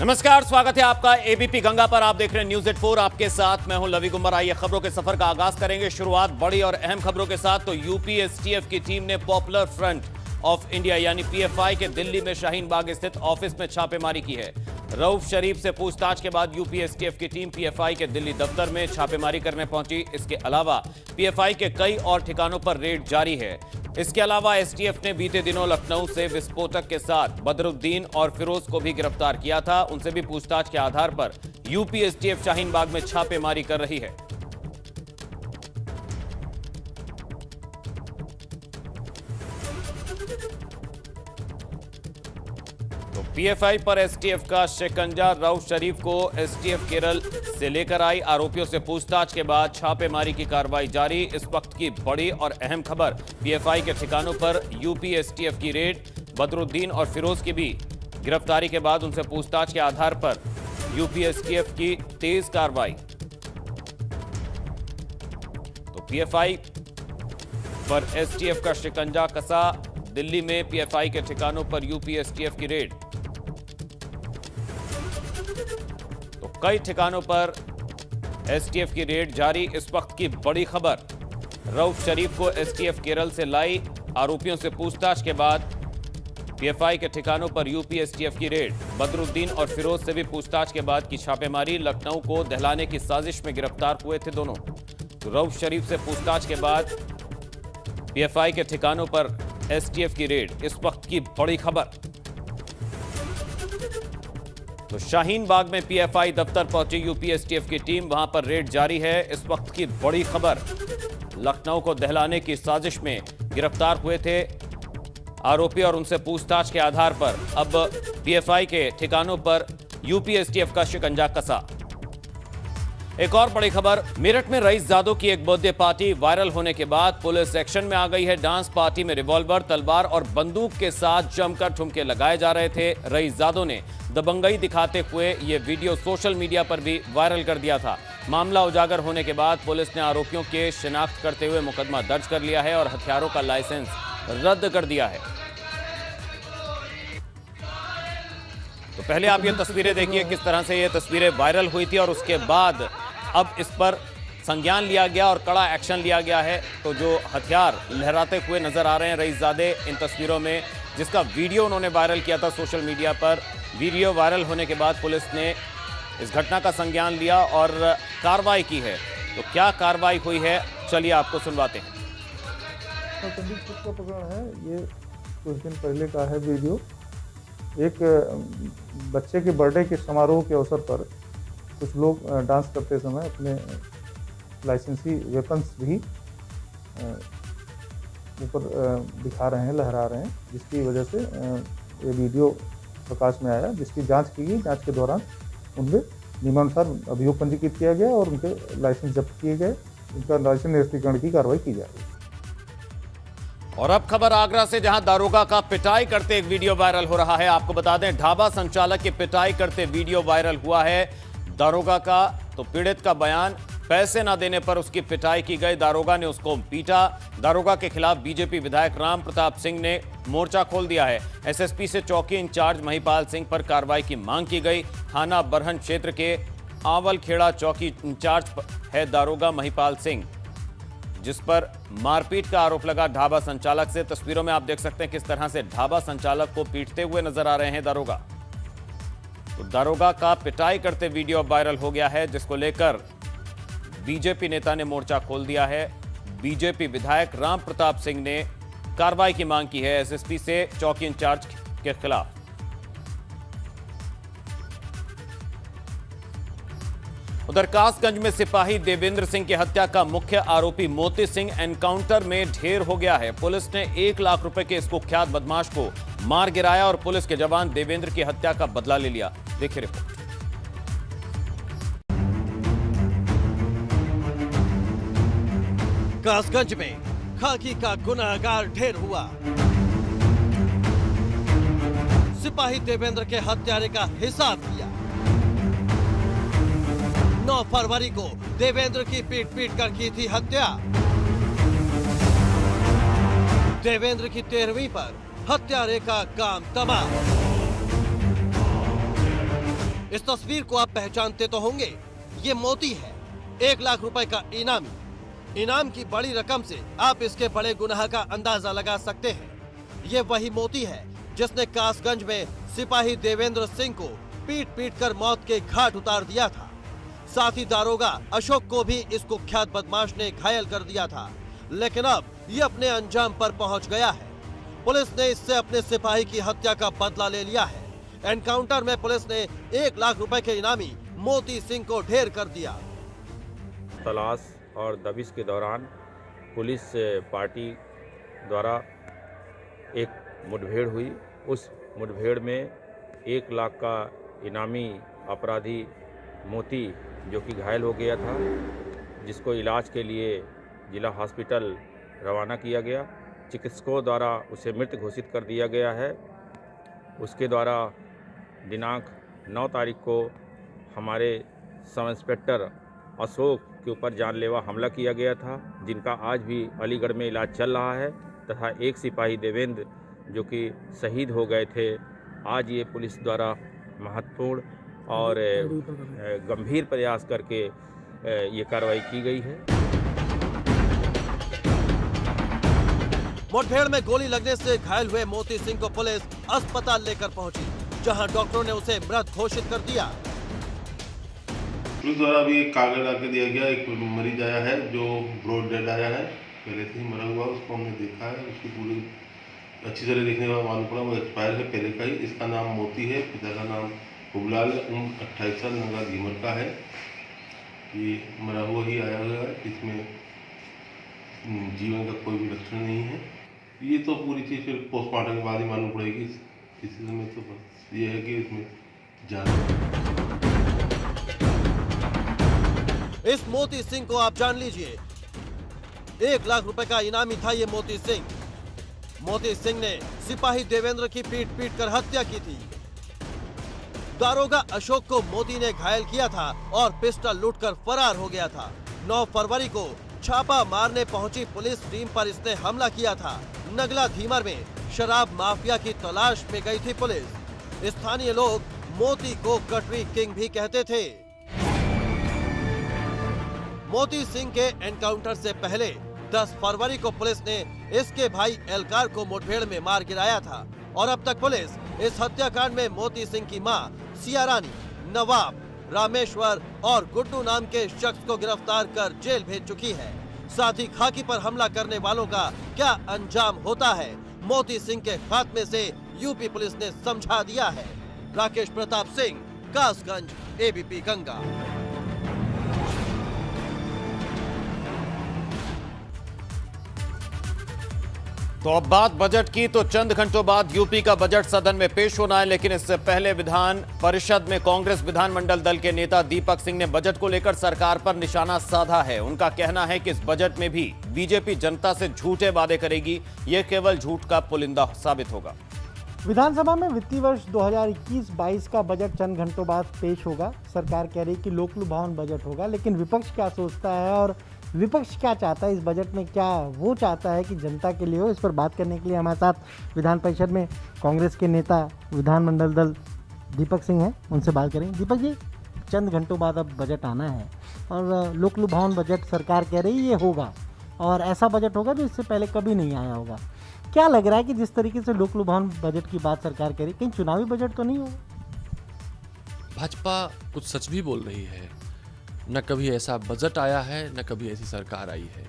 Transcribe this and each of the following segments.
नमस्कार, स्वागत है आपका एबीपी गंगा पर। आप देख रहे हैं न्यूज एट 4। आपके साथ मैं हूं लवी गुम्बर। आइए खबरों के सफर का आगाज करेंगे। शुरुआत बड़ी और अहम खबरों के साथ। तो यूपी एसटीएफ की टीम ने पॉपुलर फ्रंट ऑफ इंडिया यानी पीएफआई के दिल्ली में शाहीन बाग स्थित ऑफिस में छापेमारी की है। रऊफ शरीफ से पूछताछ के बाद यूपी एसटीएफ की टीम पीएफआई के दिल्ली दफ्तर में छापेमारी करने पहुंची। इसके अलावा पीएफआई के कई और ठिकानों पर रेड जारी है। इसके अलावा एसटीएफ ने बीते दिनों लखनऊ से विस्फोटक के साथ बदरुद्दीन और फिरोज को भी गिरफ्तार किया था। उनसे भी पूछताछ के आधार पर यूपी एसटीएफ शाहीन बाग में छापेमारी कर रही है। तो पीएफआई पर एसटीएफ का शिकंजा। रऊफ शरीफ को एसटीएफ केरल से लेकर आई। आरोपियों से पूछताछ के बाद छापेमारी की कार्रवाई जारी। इस वक्त की बड़ी और अहम खबर, पीएफआई के ठिकानों पर यूपी एसटीएफ की रेड। बदरुद्दीन और फिरोज की भी गिरफ्तारी के बाद उनसे पूछताछ के आधार पर यूपी एसटीएफ की तेज कार्रवाई। तो पीएफआई पर एसटीएफ का शिकंजा कसा। दिल्ली में पीएफआई के ठिकानों पर यूपी एसटीएफ की रेड। तो कई ठिकानों पर एसटीएफ की रेड जारी। इस वक्त की बड़ी खबर, रऊफ शरीफ को एसटीएफ केरल से लाई। आरोपियों से पूछताछ के बाद पीएफआई के ठिकानों पर यूपी एसटीएफ की रेड। बदरुद्दीन और फिरोज से भी पूछताछ के बाद की छापेमारी। लखनऊ को दहलाने की साजिश में गिरफ्तार हुए थे दोनों। तो रऊफ शरीफ से पूछताछ के बाद पीएफआई के ठिकानों पर एसटीएफ की रेड। इस वक्त की बड़ी खबर। तो शाहीन बाग में पीएफआई दफ्तर पहुंची यूपी एसटीएफ की टीम। वहां पर रेड जारी है। इस वक्त की बड़ी खबर, लखनऊ को दहलाने की साजिश में गिरफ्तार हुए थे आरोपी और उनसे पूछताछ के आधार पर अब पीएफआई के ठिकानों पर यूपी एसटीएफ का शिकंजा कसा। एक और बड़ी खबर, मेरठ में रईसजादों की एक बर्थडे पार्टी वायरल होने के बाद पुलिस एक्शन में आ गई है। डांस पार्टी में रिवॉल्वर, तलवार और बंदूक के साथ जमकर ठुमके लगाए जा रहे थे। रईसजादों ने दबंगई दिखाते हुए ये वीडियो सोशल मीडिया पर भी वायरल कर दिया था। मामला उजागर होने के बाद पुलिस ने आरोपियों के शिनाख्त करते हुए मुकदमा दर्ज कर लिया है और हथियारों का लाइसेंस रद्द कर दिया है। तो पहले आप ये तस्वीरें देखिए, किस तरह से ये तस्वीरें वायरल हुई थी और उसके बाद अब इस पर संज्ञान लिया गया और कड़ा एक्शन लिया गया है। तो जो हथियार लहराते हुए नजर आ रहे हैं रईसजादे इन तस्वीरों में, जिसका वीडियो उन्होंने वायरल किया था सोशल मीडिया पर। वीडियो वायरल होने के बाद पुलिस ने इस घटना का संज्ञान लिया और कार्रवाई की है। तो क्या कार्रवाई हुई है, चलिए आपको सुनवाते हैं। का प्रकरण है ये, कुछ दिन पहले का है वीडियो। एक बच्चे के बर्थडे के समारोह के अवसर पर कुछ लोग डांस करते समय अपने लाइसेंसी वेपन्स भी ऊपर दिखा रहे हैं, लहरा रहे हैं, जिसकी वजह से ये वीडियो प्रकाश में आया, जिसकी जांच की गई। जांच के दौरान उनके नियमानुसार अभियोग पंजीकृत किया गया और उनके लाइसेंस जब्त किए गए। उनका लाइसेंस निरस्तीकरण की कार्रवाई की जा रही है। और अब खबर आगरा से, जहां दारोगा का पिटाई करते एक वीडियो वायरल हो रहा है। आपको बता दें, ढाबा संचालक की पिटाई करते वीडियो वायरल हुआ है। दारोगा का तो पीड़ित का बयान, पैसे ना देने पर उसकी पिटाई की गई। दारोगा ने उसको पीटा। दारोगा के खिलाफ बीजेपी विधायक राम प्रताप सिंह ने मोर्चा खोल दिया है। एसएसपी से चौकी इंचार्ज महिपाल सिंह पर कार्रवाई की मांग की गई। थाना बरहन क्षेत्र के आवलखेड़ा चौकी इंचार्ज है दारोगा महिपाल सिंह, जिस पर मारपीट का आरोप लगा ढाबा संचालक से। तस्वीरों में आप देख सकते हैं किस तरह से ढाबा संचालक को पीटते हुए नजर आ रहे हैं दारोगा। तो दारोगा का पिटाई करते वीडियो वायरल हो गया है, जिसको लेकर बीजेपी नेता ने मोर्चा खोल दिया है। बीजेपी विधायक राम प्रताप सिंह ने कार्रवाई की मांग की है एसएसपी से चौकी इंचार्ज के खिलाफ। उधर कासगंज में सिपाही देवेंद्र सिंह की हत्या का मुख्य आरोपी मोती सिंह एनकाउंटर में ढेर हो गया है। पुलिस ने 1 लाख रुपए के इस कुख्यात बदमाश को मार गिराया और पुलिस के जवान देवेंद्र की हत्या का बदला ले लिया। देखिए रिपोर्ट। कासगंज में खाकी का गुनहगार ढेर हुआ। सिपाही देवेंद्र के हत्यारे का हिसाब लिया। 9 फरवरी को देवेंद्र की पीट पीट कर की थी हत्या। देवेंद्र की 13वीं पर हत्यारे का काम तमाम। इस तस्वीर को आप पहचानते तो होंगे, ये मोती है, 1 लाख रुपए का इनामी। इनाम की बड़ी रकम से आप इसके बड़े गुनाह का अंदाजा लगा सकते हैं। ये वही मोती है जिसने कासगंज में सिपाही देवेंद्र सिंह को पीट कर मौत के घाट उतार दिया था। साथ ही दारोगा अशोक को भी इस कुख्यात बदमाश ने घायल कर दिया था, लेकिन अब ये अपने अंजाम पर पहुंच गया है। पुलिस ने इससे अपने सिपाही की हत्या का बदला ले लिया है। एनकाउंटर में पुलिस ने 1 लाख रुपए के इनामी मोती सिंह को ढेर कर दिया। तलाश और दबिश के दौरान पुलिस पार्टी द्वारा एक मुठभेड़ हुई। उस मुठभेड़ में 1 लाख का इनामी अपराधी मोती जो कि घायल हो गया था, जिसको इलाज के लिए जिला हॉस्पिटल रवाना किया गया। चिकित्सकों द्वारा उसे मृत घोषित कर दिया गया है। उसके द्वारा दिनांक 9 तारीख को हमारे सब इंस्पेक्टर अशोक के ऊपर जानलेवा हमला किया गया था, जिनका आज भी अलीगढ़ में इलाज चल रहा है, तथा एक सिपाही देवेंद्र जो कि शहीद हो गए थे। आज ये पुलिस द्वारा महत्वपूर्ण और गंभीर प्रयास करके ये कार्रवाई की गई है। मुठभेड़ में गोली लगने से घायल हुए मोती सिंह को पुलिस अस्पताल लेकर पहुंची, जहां डॉक्टरों ने उसे मृत घोषित कर दिया। पुलिस द्वारा अभी एक कागज ला के दिया गया। एक मरीज आया है जो ब्रॉड डेड आया है, पहले से ही मरा हुआ, उसको हमने देखा है। उसकी पूरी अच्छी तरह देखने के बाद मालूम पड़ा वो एक्सपायर है पहले का ही। इसका नाम मोती है, पिता का नाम हुबलाल, उम्र 28 साल, नंगा घीमर का है। ये मरा हुआ ही आया हुआ है, इसमें जीवन का कोई भी लक्षण नहीं है। ये तो पूरी चीज़ फिर पोस्टमार्टम के बाद ही मालूम पड़ेगी। इस समय तो बस ये है कि इसमें जान। इस मोती सिंह को आप जान लीजिए, 1 लाख रुपए का इनामी था ये मोती सिंह। मोती सिंह ने सिपाही देवेंद्र की पीट कर हत्या की थी। दारोगा अशोक को मोती ने घायल किया था और पिस्टल लूटकर फरार हो गया था। 9 फरवरी को छापा मारने पहुंची पुलिस टीम पर इसने हमला किया था। नगला धीमर में शराब माफिया की तलाश में गई थी पुलिस। स्थानीय लोग मोती को कटरी किंग भी कहते थे। मोती सिंह के एनकाउंटर से पहले 10 फरवरी को पुलिस ने इसके भाई एलकार को मुठभेड़ में मार गिराया था और अब तक पुलिस इस हत्याकांड में मोती सिंह की मां सिया रानी, नवाब, रामेश्वर और गुड्डू नाम के शख्स को गिरफ्तार कर जेल भेज चुकी है। साथ ही खाकी पर हमला करने वालों का क्या अंजाम होता है, मोती सिंह के खात्मे से यूपी पुलिस ने समझा दिया है। राकेश प्रताप सिंह, कासगंज, एबीपी गंगा। तो अब बात बजट की, तो चंद घंटों बाद यूपी का बजट सदन में पेश होना है, लेकिन इससे पहले विधान परिषद में कांग्रेस विधानमंडल दल के नेता दीपक सिंह ने बजट को लेकर सरकार पर निशाना साधा है। उनका कहना है कि इस बजट में भी बीजेपी जनता से झूठे वादे करेगी, यह केवल झूठ का पुलिंदा साबित होगा। विधानसभा में वित्तीय वर्ष 2021-22 का बजट चंद घंटों बाद पेश होगा। सरकार कह रही कि लोक लुभावन बजट होगा, लेकिन विपक्ष क्या सोचता है और विपक्ष क्या चाहता है, इस बजट में क्या वो चाहता है कि जनता के लिए हो, इस पर बात करने के लिए हमारे साथ विधान परिषद में कांग्रेस के नेता विधानमंडल दल दीपक सिंह हैं। उनसे बात करेंगे। दीपक जी, चंद घंटों बाद अब बजट आना है और लोक लुभावन बजट सरकार कह रही ये होगा और ऐसा बजट होगा जो इससे पहले कभी नहीं आया होगा। क्या लग रहा है कि जिस तरीके से लोक लुभावन बजट की बात सरकार कह रही, कहीं चुनावी बजट तो नहीं होगा? भाजपा कुछ सच भी बोल रही है। न कभी ऐसा बजट आया है, न कभी ऐसी सरकार आई है।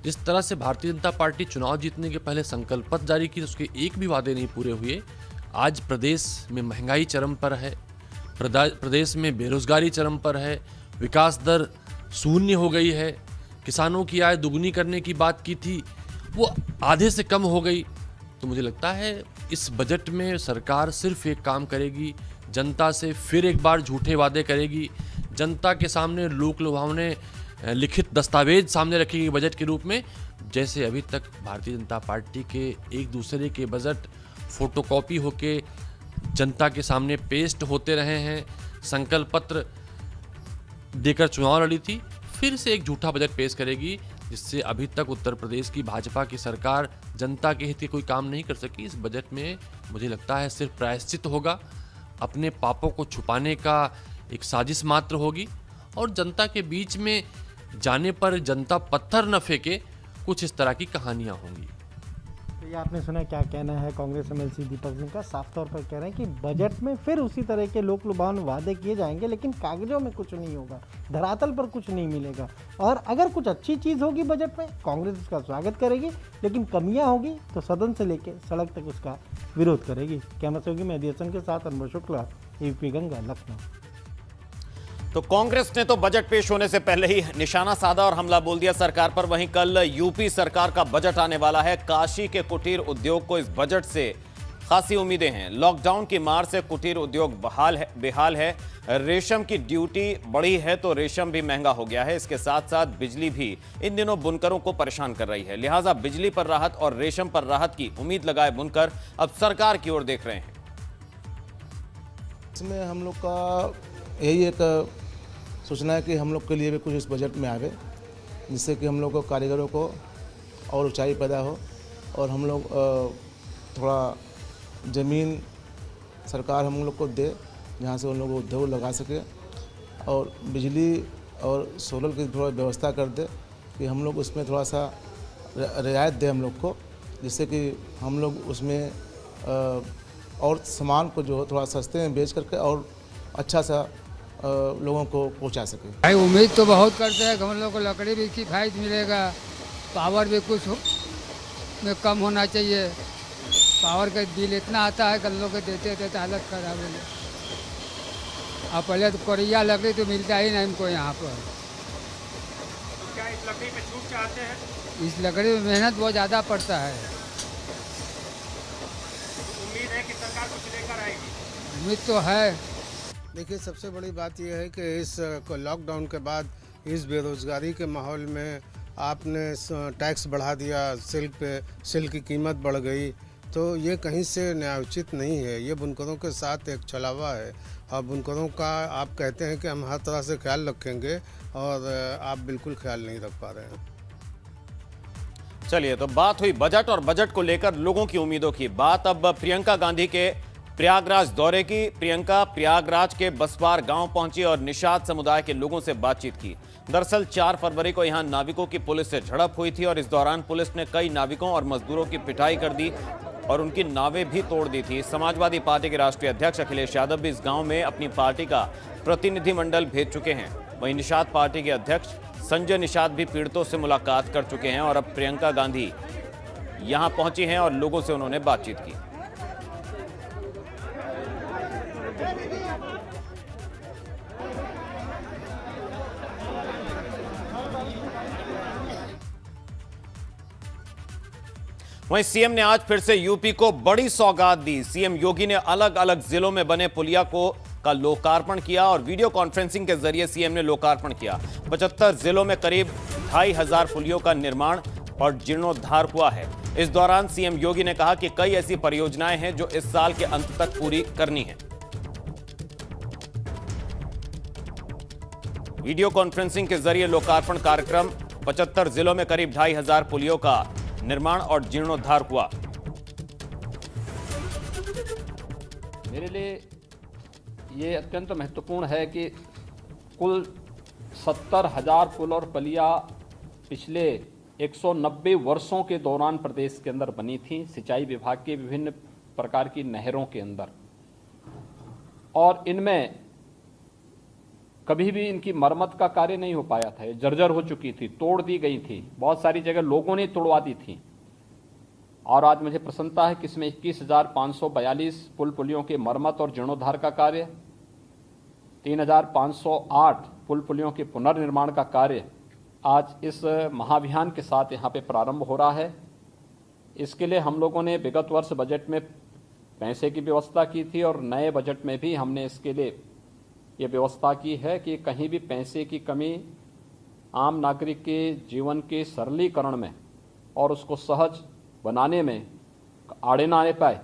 जिस तरह से भारतीय जनता पार्टी चुनाव जीतने के पहले संकल्प पत्र जारी की, उसके एक भी वादे नहीं पूरे हुए। आज प्रदेश में महंगाई चरम पर है, प्रदेश में बेरोजगारी चरम पर है, विकास दर शून्य हो गई है, किसानों की आय दुगनी करने की बात की थी वो आधे से कम हो गई। तो मुझे लगता है इस बजट में सरकार सिर्फ एक काम करेगी, जनता से फिर एक बार झूठे वादे करेगी, जनता के सामने लोक लुभावने लिखित दस्तावेज सामने रखेगी बजट के रूप में। जैसे अभी तक भारतीय जनता पार्टी के एक दूसरे के बजट फोटोकॉपी होके जनता के सामने पेस्ट होते रहे हैं, संकल्प पत्र देकर चुनाव लड़ी थी, फिर से एक झूठा बजट पेश करेगी, जिससे अभी तक उत्तर प्रदेश की भाजपा की सरकार जनता के हित के कोई काम नहीं कर सकी। इस बजट में मुझे लगता है सिर्फ प्रायश्चित होगा, अपने पापों को छुपाने का एक साजिश मात्र होगी और जनता के बीच में जाने पर जनता पत्थर न फेंके, कुछ इस तरह की कहानियां होंगी। तो ये आपने सुना क्या कहना है कांग्रेस एमएलसी दीपक सिंह का। साफ तौर पर कह रहे हैं कि बजट में फिर उसी तरह के लोक लुभावन वादे किए जाएंगे, लेकिन कागजों में कुछ नहीं होगा, धरातल पर कुछ नहीं मिलेगा। और अगर कुछ अच्छी चीज़ होगी बजट में, कांग्रेस उसका स्वागत करेगी, लेकिन कमियां होगी तो सदन से लेकर सड़क तक उसका विरोध करेगी। कैमरा सहयोगी मेहदी हसन के साथ अनवर शुक्ला, एबीपी गंगा, लखनऊ। तो कांग्रेस ने तो बजट पेश होने से पहले ही निशाना साधा और हमला बोल दिया सरकार पर। वहीं कल यूपी सरकार का बजट आने वाला है। काशी के कुटीर उद्योग को इस बजट से खासी उम्मीदें हैं। लॉकडाउन की मार से कुटीर उद्योग बेहाल है। रेशम की ड्यूटी बढ़ी है तो रेशम भी महंगा हो गया है। इसके साथ साथ बिजली भी इन दिनों बुनकरों को परेशान कर रही है। लिहाजा बिजली पर राहत और रेशम पर राहत की उम्मीद लगाए बुनकर अब सरकार की ओर देख रहे हैं। इसमें हम लोग का यही एक सोचना है कि हम लोग के लिए भी कुछ इस बजट में आवे, जिससे कि हम लोग को कारीगरों को और ऊंचाई पैदा हो और हम लोग थोड़ा ज़मीन सरकार हम लोग को दे जहाँ से उन लोग उद्योग लगा सके, और बिजली और सोलर की थोड़ा व्यवस्था कर दे कि हम लोग उसमें थोड़ा सा रियायत दे हम लोग को, जिससे कि हम लोग उसमें और सामान को जो थोड़ा सस्ते में बेच करके और अच्छा सा लोगों को पहुंचा सके। भाई उम्मीद तो बहुत करते हैं कि हम लोग को लकड़ी भी किफ़ायत मिलेगा, पावर भी कुछ में कम होना चाहिए। पावर का बिल इतना आता है कि लोग को देते देते हालत खराब हो गई। अब पहले तो कोरिया लकड़ी तो मिलता ही नहीं हमको यहाँ पर। तो क्या इस लकड़ी पे छूट चाहते हैं? इस लकड़ी में मेहनत बहुत ज़्यादा पड़ता है। उम्मीद है कि सरकार कुछ लेकर आएगी। उम्मीद तो है। देखिए, सबसे बड़ी बात यह है कि इस लॉकडाउन के बाद इस बेरोज़गारी के माहौल में आपने टैक्स बढ़ा दिया, सिल्क पे सिल्क की कीमत बढ़ गई, तो ये कहीं से न्यायोचित नहीं है। ये बुनकरों के साथ एक छलावा है और बुनकरों का आप कहते हैं कि हम हर तरह से ख्याल रखेंगे और आप बिल्कुल ख्याल नहीं रख पा रहे हैं। चलिए, तो बात हुई बजट और बजट को लेकर लोगों की उम्मीदों की। बात अब प्रियंका गांधी के प्रयागराज दौरे की। प्रियंका प्रयागराज के बसवार गांव पहुंची और निषाद समुदाय के लोगों से बातचीत की। दरअसल 4 फरवरी को यहां नाविकों की पुलिस से झड़प हुई थी और इस दौरान पुलिस ने कई नाविकों और मजदूरों की पिटाई कर दी और उनकी नावें भी तोड़ दी थी। समाजवादी पार्टी के राष्ट्रीय अध्यक्ष अखिलेश यादव भी इस गांव में अपनी पार्टी का प्रतिनिधिमंडल भेज चुके हैं। वहीं निषाद पार्टी के अध्यक्ष संजय निषाद भी पीड़ितों से मुलाकात कर चुके हैं और अब प्रियंका गांधी यहां पहुंची हैं और लोगों से उन्होंने बातचीत की। वहीं सीएम ने आज फिर से यूपी को बड़ी सौगात दी। सीएम योगी ने अलग अलग जिलों में बने पुलिया का लोकार्पण किया और वीडियो कॉन्फ्रेंसिंग के जरिए सीएम ने लोकार्पण किया। 75 जिलों में करीब 2500 पुलियों का निर्माण और जीर्णोद्धार हुआ है। इस दौरान सीएम योगी ने कहा कि कई ऐसी परियोजनाएं हैं जो इस साल के अंत तक पूरी करनी है। वीडियो कॉन्फ्रेंसिंग के जरिए लोकार्पण कार्यक्रम 75 जिलों में करीब 2500 पुलियों का निर्माण और जीर्णोद्धार हुआ। मेरे लिए ये अत्यंत महत्वपूर्ण है कि कुल 70,000 पुल और पुलिया पिछले 190 वर्षों के दौरान प्रदेश के अंदर बनी थी, सिंचाई विभाग के विभिन्न प्रकार की नहरों के अंदर, और इनमें कभी भी इनकी मरम्मत का कार्य नहीं हो पाया था। जर्जर हो चुकी थी, तोड़ दी गई थी, बहुत सारी जगह लोगों ने तोड़वा दी थी। और आज मुझे प्रसन्नता है कि इसमें 21,542 पुल पुलियों के मरम्मत और जीर्णोद्धार का कार्य, 3,508 पुल पुलियों के पुनर्निर्माण का कार्य आज इस महाअभियान के साथ यहाँ पे प्रारंभ हो रहा है। इसके लिए हम लोगों ने विगत वर्ष बजट में पैसे की व्यवस्था की थी और नए बजट में भी हमने इसके लिए ये व्यवस्था की है कि कहीं भी पैसे की कमी आम नागरिक के जीवन के सरलीकरण में और उसको सहज बनाने में आड़े ना आने पाए।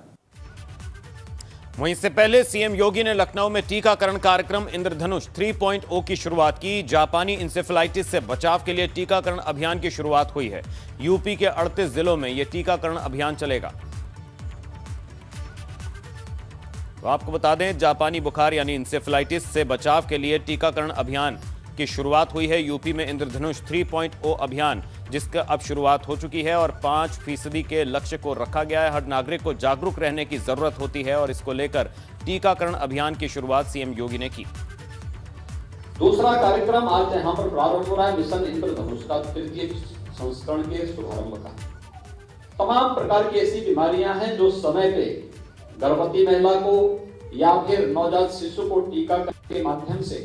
वहीं इससे पहले सीएम योगी ने लखनऊ में टीकाकरण कार्यक्रम इंद्रधनुष 3.0 की शुरुआत की। जापानी इंसेफेलाइटिस से बचाव के लिए टीकाकरण अभियान की शुरुआत हुई है। यूपी के 38 जिलों में यह टीकाकरण अभियान चलेगा। तो आपको बता दें, जापानी बुखार यानी इंसेफ्लाइटिस से बचाव के लिए टीकाकरण अभियान की शुरुआत हुई है। यूपी में इंद्रधनुष 3.0 अभियान जिसका अब शुरुआत हो चुकी है और 5% के लक्ष्य को रखा गया है। हर नागरिक को जागरूक रहने की जरूरत होती है और इसको लेकर टीकाकरण अभियान की शुरुआत सीएम योगी ने की। दूसरा कार्यक्रम आज यहां पर प्रारंभ हो रहा है मिशन इंद्रधनुष का तृतीय संस्करण के शुभारंभ का। तमाम प्रकार की ऐसी बीमारियां हैं जो समय पे गर्भवती महिला को या फिर नवजात शिशु को टीकाकरण के माध्यम से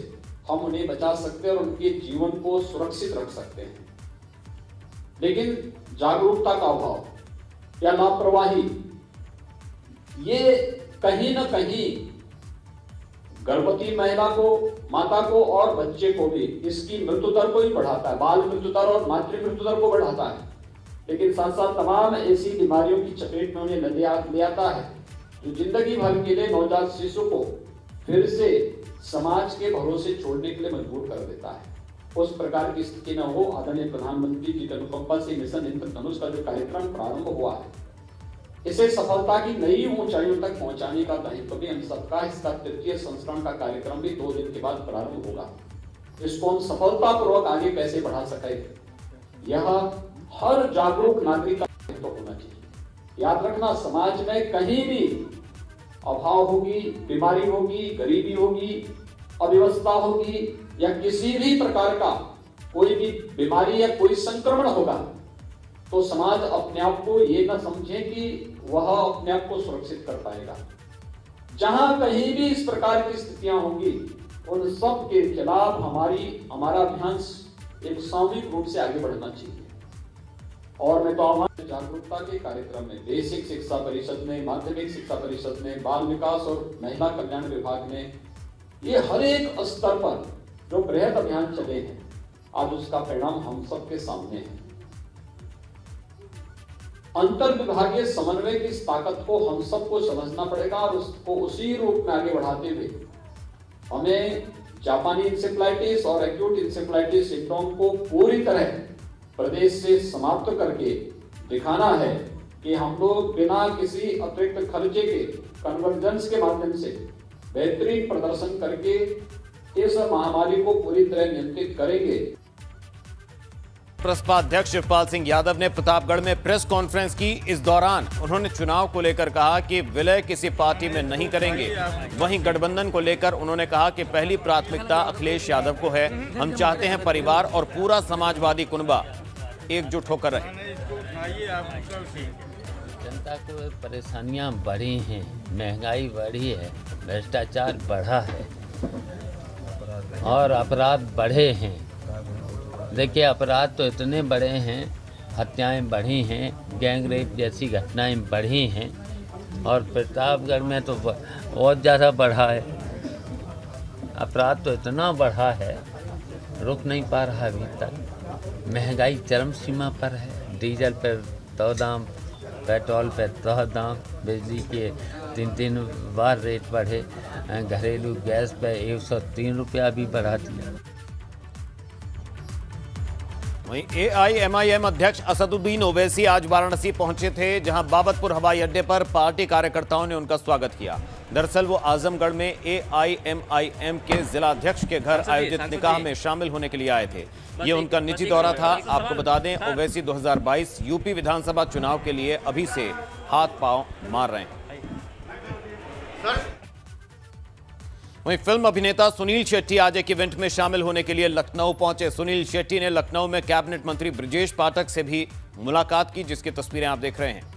हम उन्हें बचा सकते हैं और उनके जीवन को सुरक्षित रख सकते हैं। लेकिन जागरूकता का अभाव या लापरवाही ये कहीं न कहीं गर्भवती महिला को, माता को और बच्चे को भी इसकी मृत्यु दर को ही बढ़ाता है, बाल मृत्यु दर और मातृ मृत्यु दर को बढ़ाता है। लेकिन साथ साथ तमाम ऐसी बीमारियों की चपेट में उन्हें ले आता है जो जिंदगी भर के लिए नवजात शिशु को फिर से समाज के भरोसे छोड़ने के लिए मजबूर कर देता है। उस प्रकार की स्थिति न हो, आदरणीय प्रधानमंत्री जी की अनुकंपा से मिशन इंद्रधनुष का जो कार्यक्रम प्रारंभ हुआ है, इसे सफलता की नई ऊंचाइयों तक पहुंचाने का दायित्व भी हम सबका। इसका तृतीय संस्करण का कार्यक्रम भी 2 दिन के बाद प्रारंभ होगा। इसको हम सफलतापूर्वक आगे कैसे बढ़ा सके, यह हर जागरूक नागरिक का दायित्व होना चाहिए। याद रखना, समाज में कहीं भी अभाव होगी, बीमारी होगी, गरीबी होगी, अव्यवस्था होगी या किसी भी प्रकार का कोई भी बीमारी या कोई संक्रमण होगा तो समाज अपने आप को ये न समझे कि वह अपने आप को सुरक्षित कर पाएगा। जहां कहीं भी इस प्रकार की स्थितियां होंगी उन सब के खिलाफ हमारा अभियान एक सामूहिक रूप से आगे बढ़ना चाहिए। और मैं तो आह्वान जागरूकता के कार्यक्रम में बेसिक शिक्षा परिषद में, माध्यमिक शिक्षा परिषद में, बाल विकास और महिला कल्याण विभाग में, ये हर एक स्तर पर जो बृहद अभियान चले हैं, आज उसका परिणाम हम सबके सामने है। अंतर विभागीय समन्वय की इस ताकत को हम सबको समझना पड़ेगा और उसको उसी रूप में आगे बढ़ाते हुए हमें जापानी इंसेफ्लाइटिस और एक्यूट इंसेफ्लाइटिस सिंड्रोम को पूरी तरह प्रदेश से समाप्त करके दिखाना है कि हम लोग बिना किसी अतिरिक्त खर्चे के कन्वर्जेंस के माध्यम से बेहतरीन प्रदर्शन करके इस महामारी को पूरी तरह नियंत्रित करेंगे। प्रसपा अध्यक्ष शिवपाल सिंह यादव ने प्रतापगढ़ में प्रेस कॉन्फ्रेंस की। इस दौरान उन्होंने चुनाव को लेकर कहा कि विलय किसी पार्टी में नहीं करेंगे। वहीं गठबंधन को लेकर उन्होंने कहा कि पहली प्राथमिकता अखिलेश यादव को है। हम चाहते हैं परिवार और पूरा समाजवादी कुनबा एकजुट होकर रहे। जनता को परेशानियां बढ़ी हैं, महंगाई बढ़ी है, भ्रष्टाचार बढ़ा है और अपराध बढ़े हैं। देखिए, अपराध तो इतने बड़े हैं, हत्याएं बढ़ी हैं, गैंग रेप जैसी घटनाएं बढ़ी हैं और प्रतापगढ़ में तो बहुत ज़्यादा बढ़ा है। अपराध तो इतना बढ़ा है, रुक नहीं पा रहा अभी तक। महंगाई चरम सीमा पर है। डीजल पर 100 दाम, पेट्रोल पर 100 दाम, बिजली के 3 बार रेट बढ़े, घरेलू गैस पर 103 रुपया भी बढ़ा दिया। वहीं एआईएमआईएम अध्यक्ष असदुद्दीन ओवैसी आज वाराणसी पहुंचे थे, जहां बाबतपुर हवाई अड्डे पर पार्टी कार्यकर्ताओं ने उनका स्वागत किया। दरअसल वो आजमगढ़ में एआईएमआईएम के जिला अध्यक्ष के घर आयोजित निकाह में शामिल होने के लिए आए थे। ये उनका निजी दौरा था। आपको बता दें, ओवैसी 2022 यूपी विधानसभा चुनाव के लिए अभी से हाथ पांव मार रहे हैं। वहीं फिल्म अभिनेता सुनील शेट्टी आज एक इवेंट में शामिल होने के लिए लखनऊ पहुंचे। सुनील शेट्टी ने लखनऊ में कैबिनेट मंत्री ब्रजेश पाठक से भी मुलाकात की, जिसकी तस्वीरें आप देख रहे हैं।